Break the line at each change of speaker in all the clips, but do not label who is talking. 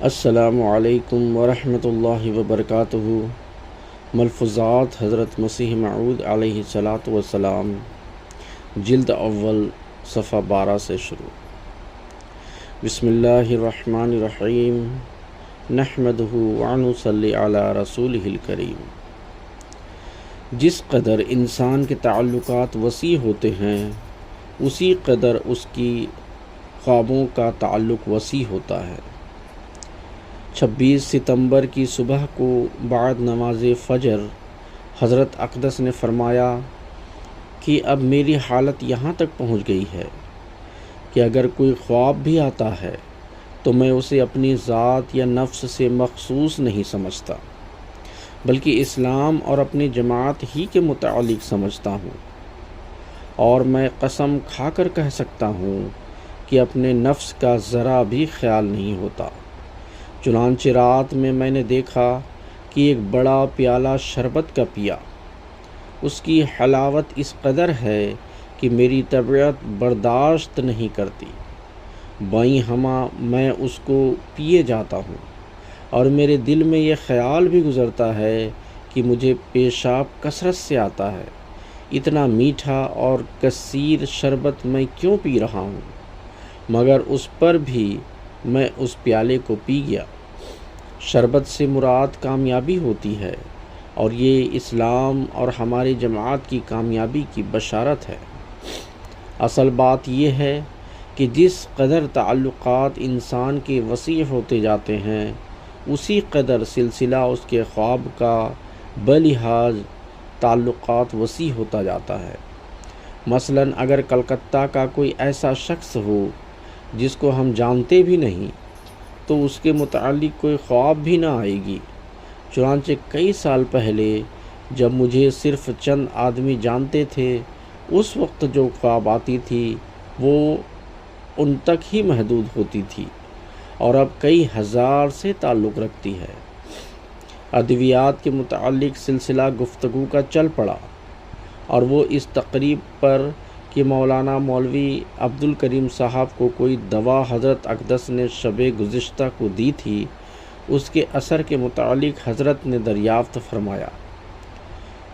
السلام علیکم ورحمۃ اللہ وبرکاتہ۔ ملفوظات حضرت مسیح موعود علیہ الصلاۃ والسلام، جلد اول، صفحہ 12 سے شروع۔ بسم اللہ الرحمن الرحیم، نحمدہ ونصلی علی رسولہ الکریم۔ جس قدر انسان کے تعلقات وسیع ہوتے ہیں اسی قدر اس کی خوابوں کا تعلق وسیع ہوتا ہے۔ 26 ستمبر کی صبح کو بعد نماز فجر حضرت اقدس نے فرمایا کہ اب میری حالت یہاں تک پہنچ گئی ہے کہ اگر کوئی خواب بھی آتا ہے تو میں اسے اپنی ذات یا نفس سے مخصوص نہیں سمجھتا، بلکہ اسلام اور اپنی جماعت ہی کے متعلق سمجھتا ہوں، اور میں قسم کھا کر کہہ سکتا ہوں کہ اپنے نفس کا ذرا بھی خیال نہیں ہوتا۔ چنانچہ رات میں نے دیکھا کہ ایک بڑا پیالہ شربت کا پیا، اس کی حلاوت اس قدر ہے کہ میری طبیعت برداشت نہیں کرتی، بائیں ہمہ میں اس کو پیے جاتا ہوں، اور میرے دل میں یہ خیال بھی گزرتا ہے کہ مجھے پیشاب کثرت سے آتا ہے، اتنا میٹھا اور کثیر شربت میں کیوں پی رہا ہوں؟ مگر اس پر بھی میں اس پیالے کو پی گیا۔ شربت سے مراد کامیابی ہوتی ہے، اور یہ اسلام اور ہماری جماعت کی کامیابی کی بشارت ہے۔ اصل بات یہ ہے کہ جس قدر تعلقات انسان کے وسیع ہوتے جاتے ہیں اسی قدر سلسلہ اس کے خواب کا بلحاظ تعلقات وسیع ہوتا جاتا ہے۔ مثلا اگر کلکتہ کا کوئی ایسا شخص ہو جس کو ہم جانتے بھی نہیں تو اس کے متعلق کوئی خواب بھی نہ آئے گی۔ چنانچہ کئی سال پہلے جب مجھے صرف چند آدمی جانتے تھے اس وقت جو خواب آتی تھی وہ ان تک ہی محدود ہوتی تھی، اور اب کئی ہزار سے تعلق رکھتی ہے۔ ادویات کے متعلق سلسلہ گفتگو کا چل پڑا، اور وہ اس تقریب پر کہ مولانا مولوی عبدالکریم صاحب کو کوئی دوا حضرت اقدس نے شب گزشتہ کو دی تھی، اس کے اثر کے متعلق حضرت نے دریافت فرمایا۔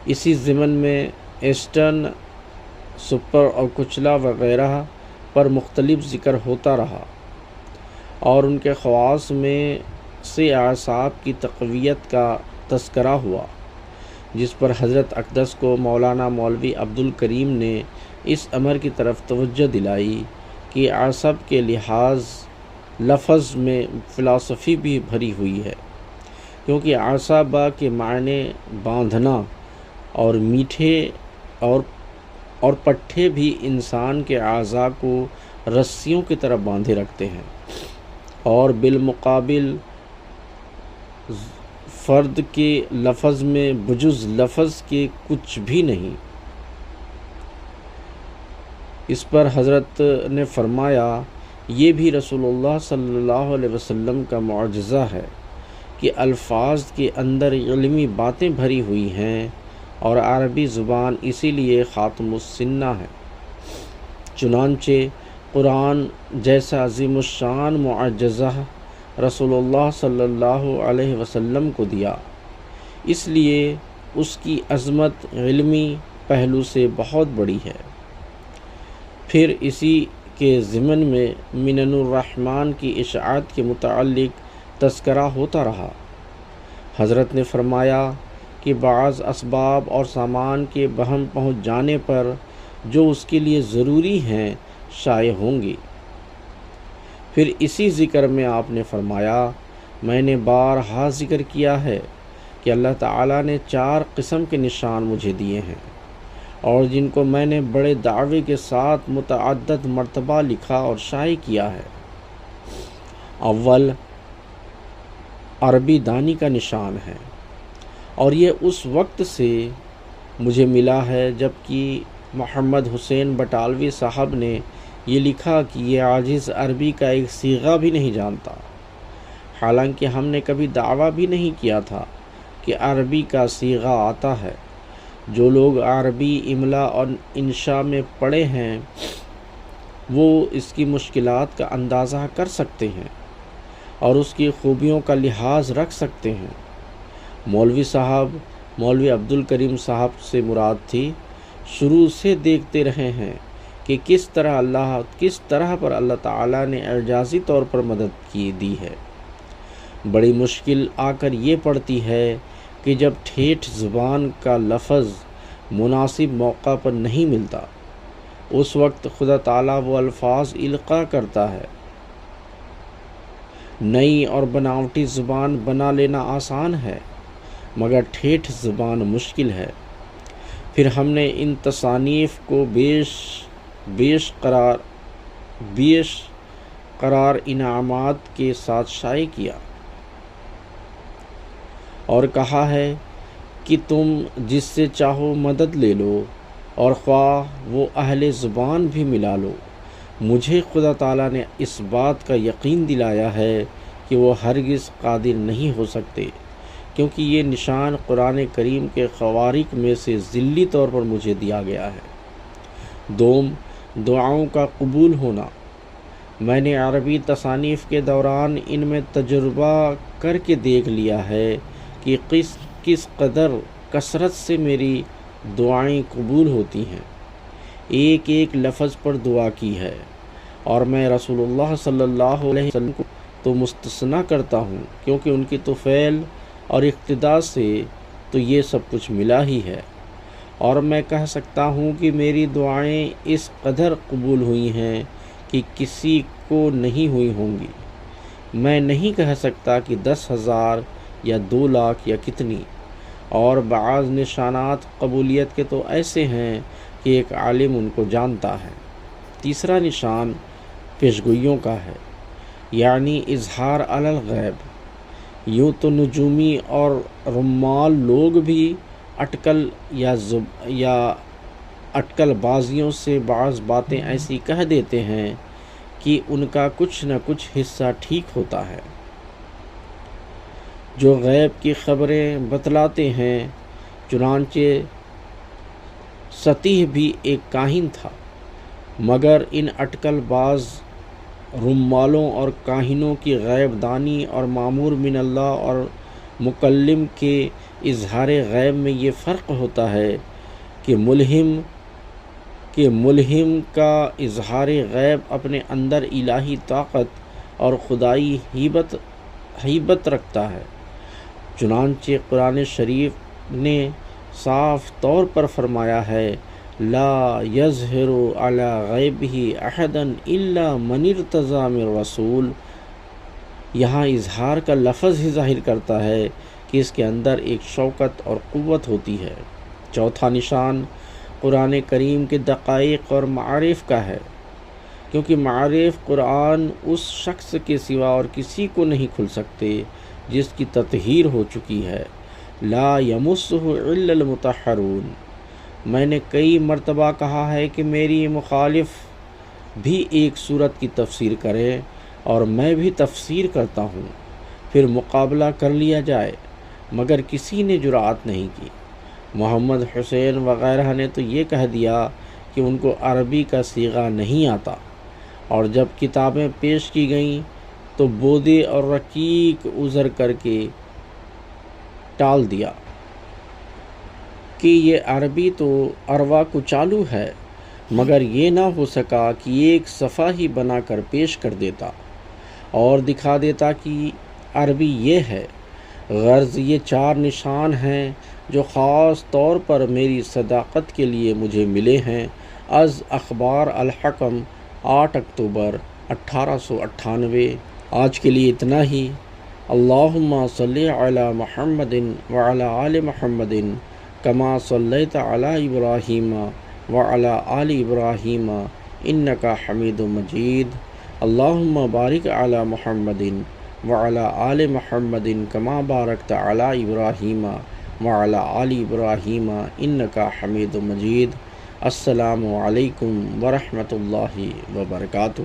اسی ضمن میں ایسٹرن سپر اور کچلا وغیرہ پر مختلف ذکر ہوتا رہا، اور ان کے خواص میں سے اعصاب کی تقویت کا تذکرہ ہوا، جس پر حضرت اقدس کو مولانا مولوی عبدالکریم نے اس امر کی طرف توجہ دلائی کہ اعصاب کے لفظ میں فلسفی بھی بھری ہوئی ہے، کیونکہ اعصابہ کے معنی باندھنا اور میٹھے اور پٹھے بھی انسان کے اعضاء کو رسیوں کی طرح باندھے رکھتے ہیں، اور بالمقابل فرد کے لفظ میں بجز لفظ کے کچھ بھی نہیں۔ اس پر حضرت نے فرمایا یہ بھی رسول اللہ صلی اللہ علیہ وسلم کا معجزہ ہے کہ الفاظ کے اندر علمی باتیں بھری ہوئی ہیں، اور عربی زبان اسی لیے خاتم السنہ ہے۔ چنانچہ قرآن جیسا عظیم الشان معجزہ رسول اللہ صلی اللہ علیہ وسلم کو دیا، اس لیے اس کی عظمت علمی پہلو سے بہت بڑی ہے۔ پھر اسی کے ضمن میں منن الرحمن کی اشاعت کے متعلق تذکرہ ہوتا رہا۔ حضرت نے فرمایا کہ بعض اسباب اور سامان کے بہم پہنچ جانے پر جو اس کے لیے ضروری ہیں شائع ہوں گی۔ پھر اسی ذکر میں آپ نے فرمایا میں نے بارہا ذکر کیا ہے کہ اللہ تعالیٰ نے 4 قسم کے نشان مجھے دیے ہیں، اور جن کو میں نے بڑے دعوے کے ساتھ متعدد مرتبہ لکھا اور شائع کیا ہے۔ اول، عربی دانی کا نشان ہے، اور یہ اس وقت سے مجھے ملا ہے جب کہ محمد حسین بٹالوی صاحب نے یہ لکھا کہ یہ عاجز عربی کا ایک صیغہ بھی نہیں جانتا، حالانکہ ہم نے کبھی دعویٰ بھی نہیں کیا تھا کہ عربی کا صیغہ آتا ہے۔ جو لوگ عربی املا اور انشاء میں پڑھے ہیں وہ اس کی مشکلات کا اندازہ کر سکتے ہیں۔ اور اس کی خوبیوں کا لحاظ رکھ سکتے ہیں۔ مولوی عبد الکریم صاحب سے مراد تھی، شروع سے دیکھتے رہے ہیں کہ کس طرح پر اللہ تعالیٰ نے اعجازی طور پر مدد دی ہے۔ بڑی مشکل آ کر یہ پڑتی ہے کہ جب ٹھیٹھ زبان کا لفظ مناسب موقع پر نہیں ملتا، اس وقت خدا تعالیٰ وہ الفاظ القاء کرتا ہے۔ نئی اور بناوٹی زبان بنا لینا آسان ہے، مگر ٹھیٹھ زبان مشکل ہے۔ پھر ہم نے ان تصانیف کو بیش قرار انعامات کے ساتھ شائع کیا اور کہا ہے کہ تم جس سے چاہو مدد لے لو، اور خواہ وہ اہل زبان بھی ملا لو۔ مجھے خدا تعالیٰ نے اس بات کا یقین دلایا ہے کہ وہ ہرگز قادر نہیں ہو سکتے، کیونکہ یہ نشان قرآن کریم کے خوارق میں سے ذیلی طور پر مجھے دیا گیا ہے۔ دوم، دعاؤں کا قبول ہونا۔ میں نے عربی تصانیف کے دوران ان میں تجربہ کر کے دیکھ لیا ہے کہ کس قدر کثرت سے میری دعائیں قبول ہوتی ہیں۔ ایک ایک لفظ پر دعا کی ہے، اور میں رسول اللہ صلی اللہ علیہ وسلم کو تو مستثنیٰ کرتا ہوں، کیونکہ ان کی طفیل اور اقتداء سے تو یہ سب کچھ ملا ہی ہے۔ اور میں کہہ سکتا ہوں کہ میری دعائیں اس قدر قبول ہوئی ہیں کہ کسی کو نہیں ہوئی ہوں گی۔ میں نہیں کہہ سکتا کہ 10,000 یا 2 لاکھ یا کتنی۔ اور بعض نشانات قبولیت کے تو ایسے ہیں کہ ایک عالم ان کو جانتا ہے۔ تیسرا نشان پیشگوئیوں کا ہے، یعنی اظہار علی الغیب۔ یوں تو نجومی اور رمال لوگ بھی اٹکل بازیوں سے بعض باتیں ایسی کہہ دیتے ہیں کہ ان کا کچھ نہ کچھ حصہ ٹھیک ہوتا ہے۔ جو غیب کی خبریں بتلاتے ہیں، چنانچہ سطیح بھی ایک کاہن تھا، مگر ان اٹکل باز رمالوں اور کاہنوں کی غیب دانی اور مامور من اللہ اور مکلم کے اظہار غیب میں یہ فرق ہوتا ہے کہ ملہم کا اظہار غیب اپنے اندر الہی طاقت اور خدائی ہیبت رکھتا ہے۔ چنانچہ قرآن شریف نے صاف طور پر فرمایا ہے، لا یظہر علی غیبہ احدا الا من ارتضی من رسول۔ یہاں اظہار کا لفظ ہی ظاہر کرتا ہے کہ اس کے اندر ایک شوکت اور قوت ہوتی ہے۔ چوتھا نشان قرآن کریم کے دقائق اور معارف کا ہے، کیونکہ معارف قرآن اس شخص کے سوا اور کسی کو نہیں کھل سکتے جس کی تطہیر ہو چکی ہے۔ لا یمسہ الا المطہرون۔ میں نے کئی مرتبہ کہا ہے کہ میری مخالف بھی ایک صورت کی تفسیر کرے اور میں بھی تفسیر کرتا ہوں، پھر مقابلہ کر لیا جائے، مگر کسی نے جرأت نہیں کی۔ محمد حسین وغیرہ نے تو یہ کہہ دیا کہ ان کو عربی کا صیغہ نہیں آتا، اور جب کتابیں پیش کی گئیں تو بودے اور رقیق عذر کر کے ٹال دیا کہ یہ عربی تو اروا کو چالو ہے، مگر یہ نہ ہو سکا کہ ایک صفحہ ہی بنا کر پیش کر دیتا اور دکھا دیتا کہ عربی یہ ہے۔ غرض یہ 4 نشان ہیں جو خاص طور پر میری صداقت کے لیے مجھے ملے ہیں۔ از اخبار الحکم 8 اکتوبر 1898۔ آج کے لیے اتنا ہی۔ اللہم صلی علی محمد وعلی آل محمد کما صلیت علی ابراہیم وعلی آل ابراہیم انک حمید مجید۔ اللہم بارک علی محمد وعلی آل محمد کما بارکت علی ابراہیم وعلی آل ابراہیم انک حمید مجید۔ السلام علیکم ورحمۃ اللہ وبرکاتہ۔